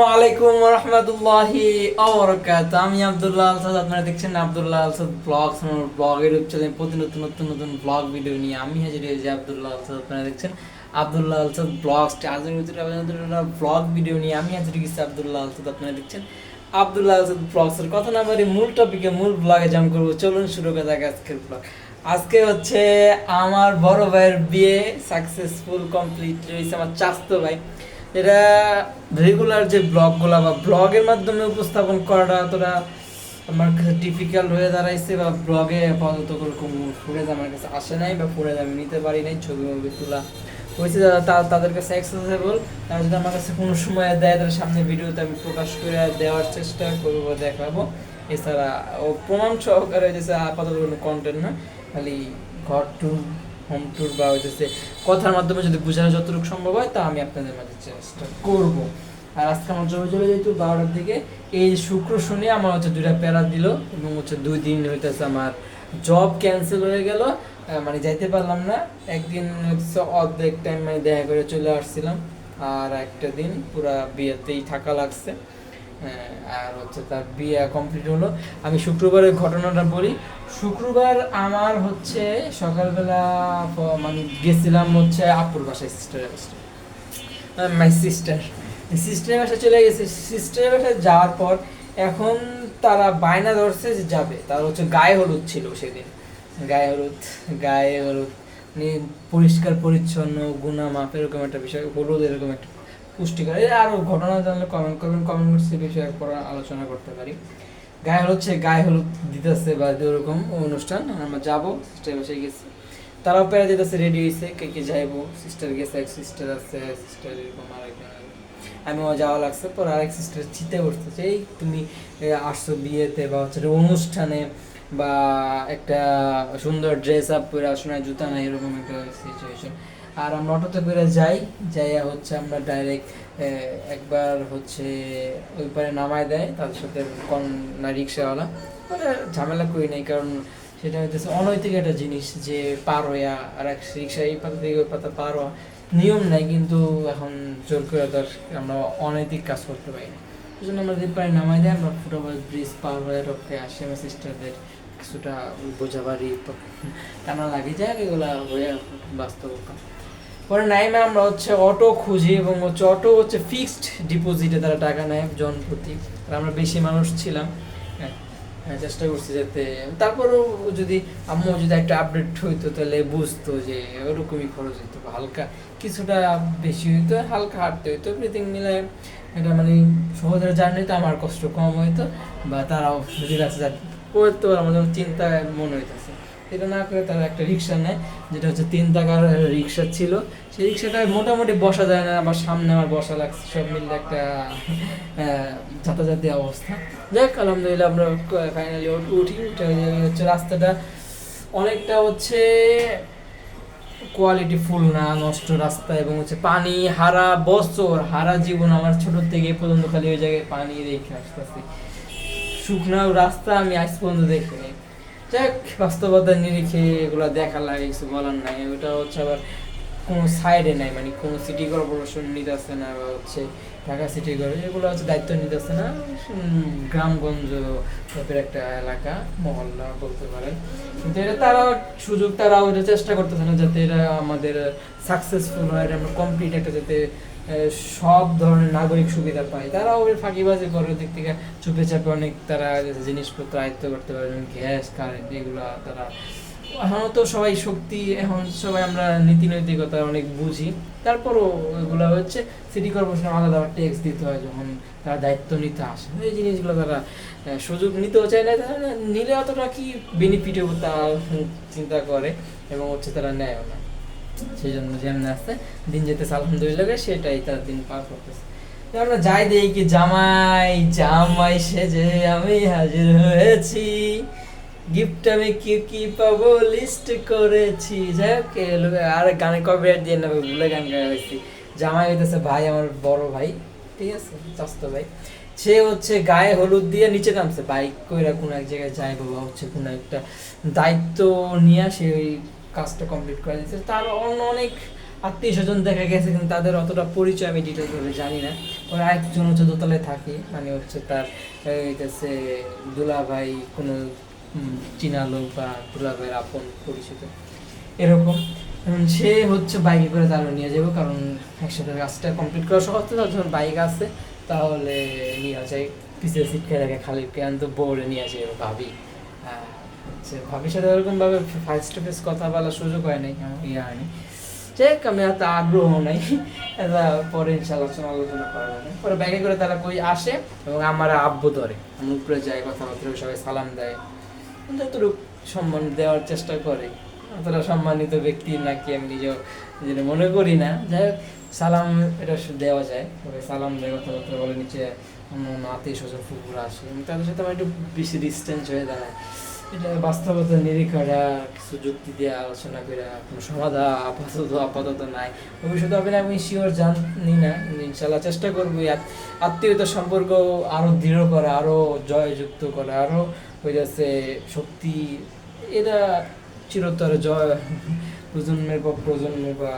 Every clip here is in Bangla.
আসসালামু আলাইকুম ওয়া রাহমাতুল্লাহি ওয়া বারাকাতুহু। আমি আব্দুল্লাহ আলসাদ, আপনারা দেখছেন আব্দুল্লাহ আলসাদ ব্লগস। আমার ব্লগের চ্যানেলে প্রতি নতুন নতুন নতুন ব্লগ ভিডিও নিয়ে আমি হাজির হয়েছি আব্দুল্লাহ আলসাদ। আপনারা দেখছেন আব্দুল্লাহ আলসাদ ব্লগস। আজকের ভিতরে ব্লগ ভিডিও নিয়ে আমি হাজির হয়েছি আব্দুল্লাহ আলসাদ। আপনারা দেখছেন আব্দুল্লাহ আলসাদ ব্লগসের কথা না বলে মূল টপিকে মূল ব্লগে জাম করবো। চলুন শুরু করা যাক আজকের ব্লগ। আজকে হচ্ছে আমার বড় ভাইয়ের বিয়ে সাকসেসফুল কমপ্লিট হয়েছে। আমার চাচাতো ভাই, এটা রেগুলার যে ব্লগগুলো বা ব্লগের মাধ্যমে উপস্থাপন করাটা অতটা আমার কাছে ডিফিকাল্ট হয়ে দাঁড়াইছে, বা ব্লগে আপাতত কোনো ফুটেজ আমার কাছে আসে নাই, বা ফুটেজ আমি নিতে পারি নাই, ছবি মুভি তোলা হয়েছে তাদের কাছে অ্যাক্সেসেবল। তারা যদি আমার কাছে কোনো সময় দেয় তাদের সামনে ভিডিওতে আমি প্রকাশ করে দেওয়ার চেষ্টা করবো বা দেখাবো। এছাড়া ও প্রমাণ সহকারে হয়েছে আপাতত কোনো কন্টেন্ট না, খালি ঘর টুর হোম ট্যুর বা হচ্ছে কথার মাধ্যমে যদি বোঝানো যতটুকু সম্ভব হয় তা আমি আপনাদের মাঝে চেষ্টা করব। আর আজকে আমার জমি চলে যেহেতু 12টার দিকে, এই শুক্র শনি আমার হচ্ছে 2টা প্যারা দিল, এবং হচ্ছে 2 দিন হইতেছে আমার জব ক্যান্সেল হয়ে গেল, মানে যাইতে পারলাম না। একদিন হচ্ছে অর্ধেক টাইম মানে দেখা করে চলে আসছিলাম, আর একটা দিন পুরা বিয়েতেই থাকা লাগছে। আর হচ্ছে তার বিয়ে কমপ্লিট হলো। আমি শুক্রবারের ঘটনাটা বলি। শুক্রবার আমার হচ্ছে সকালবেলা মানে গেছিলাম হচ্ছে আপুর বাসায়, মাই সিস্টারের বাসায় চলে গেছে। সিস্টারের বাসায় যাওয়ার পর এখন তারা বায়না ধরছে যে যাবে, তার হচ্ছে গায়ে হলুদ ছিল সেদিন। গায়ে হলুদ মানে পরিষ্কার পরিচ্ছন্ন গুনা মাপ এরকম একটা বিষয়, হলুদ এরকম একটা পুষ্টিকর। আরও ঘটনা জানলে কমেন্ট করবেন, কমেন্ট করছে বিষয়ে পর আলোচনা করতে পারি। গায়ে হলুদ দিতেছে বা ওরকম অনুষ্ঠান, আমরা যাবো। সিস্টার বসে গেছি, তারাও পেরা যেতেছে, রেডি হয়েছে, কে কে যাইবো। সিস্টার গেছে, এক সিস্টার আছে, সিস্টার এরকম আরেকজন, আমিও যাওয়া লাগছে। পর আরেক সিস্টার চিন্তা করতেছে, এই তুমি আসছো বিয়েতে বা হচ্ছে অনুষ্ঠানে, বা একটা সুন্দর ড্রেস আপ করে আসো না, জুতা নাই, এরকম একটা সিচুয়েশন। আর আমরা অটোতে করে যাইয়া হচ্ছে আমরা ডাইরেক্ট একবার হচ্ছে ওই পারে নামায় দেয় তাদের সাথে না রিক্সাওয়ালা, মানে ঝামেলা করি নাই, কারণ সেটা হইতেছে অনৈতিক একটা জিনিস যে পার হইয়া আর এক রিক্সা এই পাতা থেকে ওই পাতা পার হওয়া নিয়ম নাই, কিন্তু এখন জোর করে তার আমরা অনৈতিক কাজ করতে পারি না। এই জন্য আমরা যে পারে নামাই দেয়, আমরা ফুটওভার ব্রিজ পার হয়ে রক্ষে আসি। আমার সিস্টারদের কিছুটা বোঝাবাড়ি টানা লাগে যায়, এগুলা হয়ে বাস্তবতা। পরে নাইমে আমরা হচ্ছে অটো খুঁজি, এবং হচ্ছে অটো হচ্ছে ফিক্সড ডিপোজিটে তারা টাকা নেয় জন প্রতি। আর আমরা বেশি মানুষ ছিলাম, চেষ্টা করছি যাতে তারপরেও যদি আম্মু যদি একটা আপডেট হইতো তাহলে বুঝতো যে ওরকমই খরচ হইতো, হালকা কিছুটা বেশি হইতো, হালকা হাঁটতে হইতো, এভরিথিং মিলে এটা মানে সহজের জার্নিতে আমার কষ্ট কম হইতো, বা তারাও রিল্যাক্স করতো, আমাদের চিন্তা মনে হইতেছে। এটা না করে তারা একটা রিক্সা নেয়, যেটা হচ্ছে 3 টাকার রিক্সা ছিল। সেই রিক্সাটায় মোটামুটি বসা যায় না, আবার সামনে আমার বসা লাগছে, সব মিলে একটা যাতায়াতি অবস্থা। যাক আলহামদুলিল্লাহ আমরা ফাইনালি উঠে হচ্ছে রাস্তাটা অনেকটা হচ্ছে কোয়ালিটি ফুল না, নষ্ট রাস্তা, এবং হচ্ছে পানি হারা জীবন আমার ছোট থেকে এ পর্যন্ত খালি ওই জায়গায় পানি রেখে আসতেছি। শুকনা রাস্তা আমি আজ পর্যন্ত দেখিনি। যাক বাস্তবতার নিরিখে এগুলো দেখা লাগে, কিছু বলার নাই। ওটা হচ্ছে আবার কোনো সাইডে নাই, মানে কোনো সিটি কর্পোরেশন নিতেছে না, বা হচ্ছে ঢাকা সিটি কর্পোরেশন এগুলো হচ্ছে দায়িত্ব নিতেছে না। গ্রামগঞ্জ টাইপের একটা এলাকা, মহল্লা বলতে পারেন, কিন্তু এটা তারাও এটা চেষ্টা করতেছে না যাতে এরা আমাদের সাকসেসফুল হয়, এটা আমরা কমপ্লিট একটা যাতে সব ধরনের নাগরিক সুবিধা পায়। তারাও ওই ফাঁকিবাজি করে, দিক থেকে চুপে চাপে অনেক তারা জিনিসপত্র আয়ত্ত করতে পারে, গ্যাস কারেন্ট এগুলা তারা। এখন তো সবাই শক্তি, এখন সবাই আমরা নীতি নৈতিকতা অনেক বুঝি, তারপরও এগুলো হচ্ছে সিটি কর্পোরেশন আলাদা ট্যাক্স দিতে হয় যখন তারা দায়িত্ব নিতে আসে। এই জিনিসগুলো তারা সুযোগ নিতেও চায় না, তারা নিলে অতটা কি বেনিফিট হবে তা চিন্তা করে, এবং হচ্ছে তারা নেয়ও না। সেই জন্য যেমন আসছে দিন যেতেছে আলহামদুলিল্লাহ, সেটাই তার দিন পার করতেছে। আমরা যাই দেখি কি জামাই সেজে আমি হাজির হয়েছি, গিফট আমি কি কি পাবো লিস্ট করেছি। যাই হোক আর গানে কপিরাইট দিয়ে নেবে, ভুলে গান গায়ে হয়েছি। জামাই হইতেছে ভাই, আমার বড় ভাই, ঠিক আছে, চাস্তো ভাই। সে হচ্ছে গায়ে হলুদ দিয়ে নিচে নামছে, বাইক কইরা কোনো এক জায়গায় যায়, বাবা হচ্ছে কোনো একটা দায়িত্ব নিয়ে সে ওই কাজটা কমপ্লিট করে দিচ্ছে। তার অন্য অনেক আত্মীয় স্বজন দেখা গেছে, কিন্তু তাদের অতটা পরিচয় আমি ডিটেলস ভাবে জানি না। ওর আরেকজন হচ্ছে দোতলায় থাকে, মানে হচ্ছে তার হচ্ছে দুলা ভাই, কোনো চীনা লোক বা দুলা ভাইয়ের আপন পরিচিত এরকম। এখন সে হচ্ছে বাইকে করে তারা নিয়ে যাবো, কারণ একসাথে কাজটা কমপ্লিট করা সহজ তো, যখন বাইক আছে তাহলে নিয়ে যায়। পিছিয়ে সিট খেয়ে থাকে খালি, কেন তো বোর্ডে নিয়ে আসে ভাবি। হচ্ছে ভাবির সাথে ওরকমভাবে ফেস টু ফেস কথা বলার সুযোগ হয় নাই, আমার ইয়ে হয়নি। যাই হোক, আমি এত আগ্রহ নাই, এটা পরে ইনশাল্লাহ আলোচনা করা যাবে। পরে ব্যাগে করে তারা কই আসে এবং আমার আব্বু ধরে, আমি উপরে যাই, কথাবার্তা সবাই সালাম দেয়, যতটুকু সম্মান দেওয়ার চেষ্টা করে। অতটা সম্মানিত ব্যক্তি নাকি আমি নিজেও যেটা মনে করি না। যাই হোক, সালাম এটা দেওয়া যায়, তবে সালাম দেয়, কথাবার্তা বলে। নিচে অন্য আত্মীয় স্বজন ফুপুরা আসে, তাদের সাথে আমার একটু বেশি ডিস্টেন্স হয়ে দাঁড়ায়। এটা বাস্তবতা নিরীক্ষা কিছু যুক্তি দিয়ে আলোচনা করে কোনো সমাধান আপাতত নাই। ভবিষ্যতে হবে না আমি শিওর জানি না, ইনশাল্লাহ চেষ্টা করবো আত্মীয়তার সম্পর্ক আরো দৃঢ় করা, আরো জয়যুক্ত করা, আরো হয়ে যাচ্ছে শক্তি। এরা চিরতরে জয় প্রজন্মের পর প্রজন্মের বা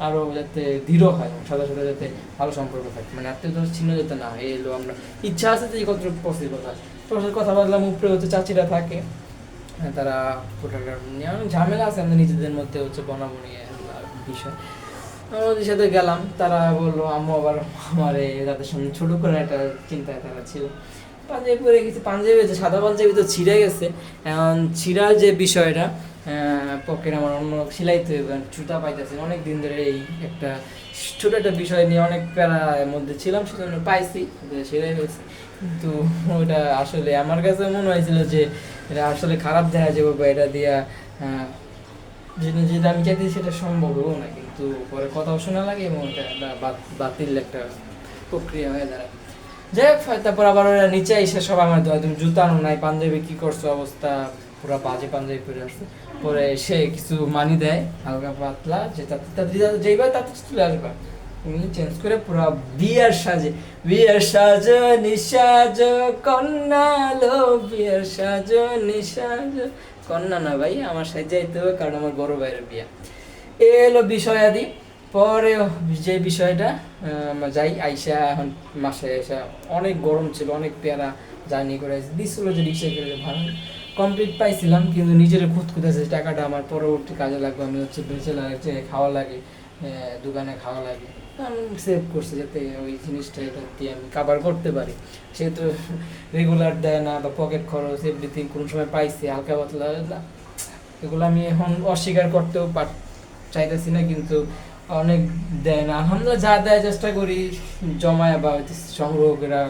আরো যাতে দৃঢ় হয়, সাথে সাথে যাতে ভালো সম্পর্ক থাকে, মানে আত্মীয়তা ছিন্ন যেতে না হয়। এলো আমরা ইচ্ছা আছে যে কত পসিবল হয়। তোর সাথে কথা বললাম, উপরে হচ্ছে চাচিরা থাকে, তারা ঝামেলা আছে আমাদের নিজেদের মধ্যে, হচ্ছে বনাবনি বিষয়। ওদের সাথে গেলাম, তারা বললো, আম্মু আবার আমার তাদের সামনে ছোট করে একটা চিন্তায় তারা ছিল। পাঞ্জাবি পরে গেছে, পাঞ্জাবি হচ্ছে সাদা পাঞ্জাবি তো ছিঁড়ে গেছে। এখন ছিঁড়া যে বিষয়টা, পকেট আমার অন্য সিলাইতে জুতা পাইতেছে অনেক দিন ধরে, এই একটা ছোট একটা বিষয় নিয়ে অনেক প্যারার মধ্যে ছিলাম, সেজন্য পাইছি, সেটাই হয়েছে। কিন্তু ওটা আসলে আমার কাছে মনে হয়েছিল যে এটা আসলে খারাপ দেখা যাবে, বা এটা দিয়া যেটা আমি চাইছি সেটা সম্ভবও না, কিন্তু পরে কথাও শোনা লাগে এবং এটা বাতিল একটা প্রক্রিয়া হয়ে দাঁড়ায়। যাই হোক, তারপর আবার ওরা নিচে এসে সব আমার তুমি জুতা আনো নাই, পাঞ্জাবি কি করছো, অবস্থা পুরো বাজে, পাঞ্জাবি পরে আসছে। পরে সে কিছু মানি দেয় হালকা পাতলা, যে যেইবার তাতে চলে আসবা, চেঞ্জ করে পুরো বিয়ের সাজে, বিয়ের সাজ নিসাজ কন্যা লো, বিয়ের সাজ নিসাজ কন্যা না ভাই, আমার সাথে যাইতে হবে, কারণ আমার বড় ভাইয়ের বিয়া। এলো বিষয় আদি। পরে যে বিষয়টা যাই আইসা, এখন মাসে আইসা অনেক গরম ছিল, অনেক পেয়ারা জার্নি করে দিচ্ছিল, যে রিক্সা করে ভাড়া কমপ্লিট পাইছিলাম, কিন্তু নিজের খুঁতখুঁতেছে টাকাটা আমার পরবর্তী কাজে লাগবে, আমি হচ্ছে বেঁচে লাগে, খাওয়া লাগে, দোকানে খাওয়া লাগে, আমি সেভ করছি যাতে ওই জিনিসটা এটা দিয়ে আমি কাভার করতে পারি। সেহেতু রেগুলার দেয় না, বা পকেট খরচ এভরিথিং কোনো সময় পাইছি হালকা পাতলা, এগুলো আমি এখন অস্বীকার করতেও চাইতেছি না, কিন্তু অনেক দেয় না। আমরা যা দেয় চেষ্টা করি জমায় বা সংগ্রহ করে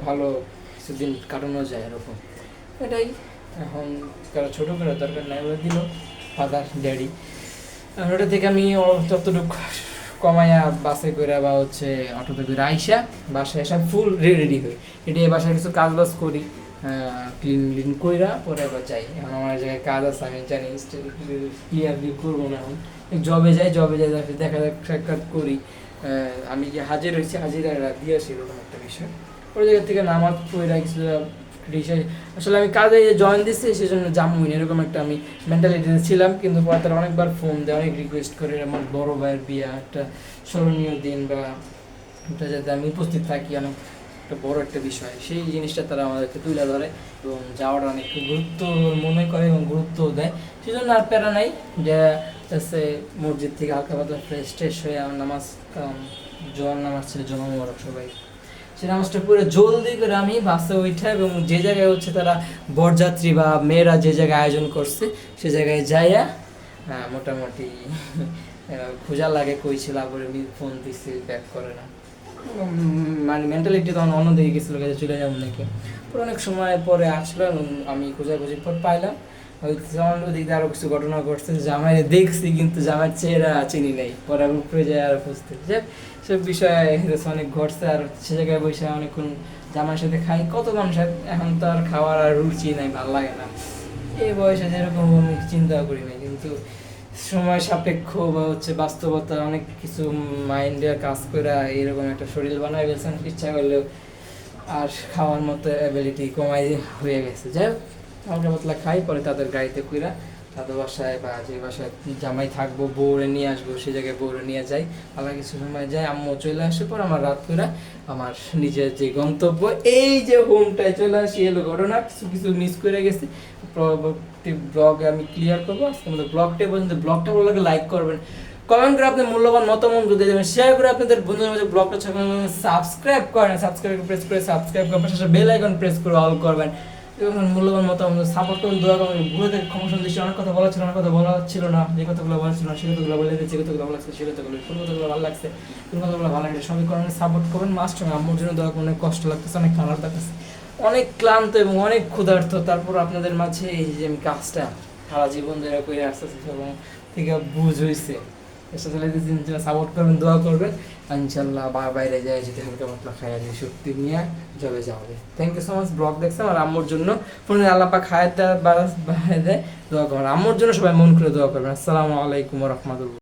ভালো কিছুদিন কাটানো যায় এরকম, এটাই। এখন কারো ছোটো করে দরকার নাই, ওরা দিল ফাদার ড্যাডি। ওটা থেকে আমি যতটুকু কমাইয়া বাসে করে বা হচ্ছে অটোতে করে আইসা বাসায় এসে ফুল রেডি হই, রেডি বাসায় কিছু কাজ বাজ করি, ক্লিন কইরা পরে আবার যাই। এখন আমার জায়গায় কাজ আছে, আমি জানি ক্লিয়ারলি করবো না। এখন জবে যাই দেখা সাক্ষাৎ করি, আমি যে হাজির হয়েছি হাজিরা দিয়ে আসি, এরকম একটা বিষয়। ওই জায়গা থেকে নামাজ পড়ে কিছু আসলে আমি কাজে জয়েন দিচ্ছি, সেজন্য জামুইন এরকম একটা আমি মেন্টালিটিতে ছিলাম। কিন্তু পরে তারা অনেকবার ফোন দেয়, অনেক রিকোয়েস্ট করে, আমার বড় ভাইয়ের বিয়া একটা স্মরণীয় দিন, বা এটা যাতে আমি উপস্থিত থাকি, অনেক একটা বড় একটা বিষয়, সেই জিনিসটা তারা আমাদেরকে তুলে ধরে এবং যাওয়াটা অনেক গুরুত্ব মনে করে এবং গুরুত্ব দেয়। সেজন্য আর প্যারা নাই, যে হচ্ছে মসজিদ থেকে হালকা পাতলা ফ্রেশ ট্রেশ হয়ে আমার নামাজ, জোয়ার নামাজ ছিল জমা মোবারক সবাই, সে নামাজটা পুরো জলদি করে আমি বাসে উঠে, এবং যে জায়গায় হচ্ছে তারা বরযাত্রী বা মেয়েরা যে জায়গায় আয়োজন করছে সে জায়গায় যাইয়া মোটামুটি খোঁজা লাগে কই ছিল, আবার আমি ফোন দিচ্ছি ব্যাক করে না, মানে মেন্টালিটি তখন অন্যদিকে গেছিলো, কাছে চলে যাবো নাকি। পরে অনেক সময় পরে আসলো, আমি খোঁজাখুঁজির পর পাইলাম ওদিকে আরো কিছু ঘটনা ঘটছে, জামাই দেখছি কিন্তু জামাইয়ের চেহারা চিনি নাই, পরে আমি উপরে যাই আরো খুঁজতে, সব বিষয়ে অনেক ঘটছে। আর সে জায়গায় বসে অনেকক্ষণ জামাইয়ের সাথে খাই, কত মানুষের এখন তো আর খাওয়ার আর রুচি নাই, ভালো লাগে না এই বয়সে, যেরকম আমি চিন্তা করি নাই। কিন্তু সময় সাপেক্ষ বা হচ্ছে বাস্তবতা অনেক কিছু মাইন্ডে কাজ করে এরকম একটা শরীর বানায় ফেলছেন, ইচ্ছা করলেও আর খাওয়ার মতো অ্যাবিলিটি কমাই হয়ে গেছে। যাই হোক, হালকা পাতলা খাই, পরে তাদের গাড়িতে কইরা দাদু বাসায় বা যে বাসায় জামাই থাকবো, বউরে নিয়ে আসবো, সেই জায়গায় বউরে নিয়ে যাই। আল্লাহ কিছু সময় যায়, আম্মু চলে আসে পর আমার রাত করে আমার নিজের যে গন্তব্য এই যে হোমটায় চলে আসি। এলো ঘটনা, কিছু কিছু মিস করে গেছি, পরবর্তী ব্লগে আমি ক্লিয়ার করবো। আজকে আমাদের ব্লগটা পর্যন্ত। ব্লগটা ভালো লাগে লাইক করবেন, কমেন্ট করে আপনার মূল্যবান মতামত দিয়ে দেবেন, শেয়ার করে আপনাদের বন্ধুদের মাঝে ব্লগটা সাবস্ক্রাইব করেন, সাবস্ক্রাইব প্রেস করে সাবস্ক্রাইব করার পাশে বেল আইকন প্রেস করে অল করবেন এবং মূল্যবান মতামত সাপোর্ট করুন, দোয়া করুন। ভুলে থেকে ক্ষমা সন্দেশে অনেক কথা বলা ছিল, অনেক কথা বলা ছিল না, যে কথাগুলো বলা ছিল না সে কথাগুলো বলে দিয়েছে, যে কথাগুলো ভালো লাগছে সে কথাগুলো, কোন কথাগুলো ভালো লাগছে কোন কথাগুলো ভালো লাগছে সবই করেন, সাপোর্ট করবেন। মাস্ট আম্মুর জন্য দোয়া করুন, অনেক কষ্ট লাগতেছে, অনেক খারাপ লাগতেছে, অনেক ক্লান্ত এবং অনেক ক্ষুধার্ত। তারপর আপনাদের মাঝে এই যে আমি কাজটা সারা জীবন ধরে করে আসতেছি এবং থেকে বুঝ হয়েছে, সাপোর্ট করবেন, দোয়া করবেন। ইনশাল্লাহ বাইরে যায় যদি হালকা পাতলা খাইয়া দিয়ে শক্তি নিয়ে জবে যাবে। Thank you so much. Blog দেখছেন আর আম্মুর জন্য ফোনে আল্লাপা খায় দেয়, বাড়ায় দেয়, দোয়া করবেন। আম্মুর জন্য সবাই মন করে দোয়া করবেন। আসসালামু আলাইকুম রহমতুল্লাহ।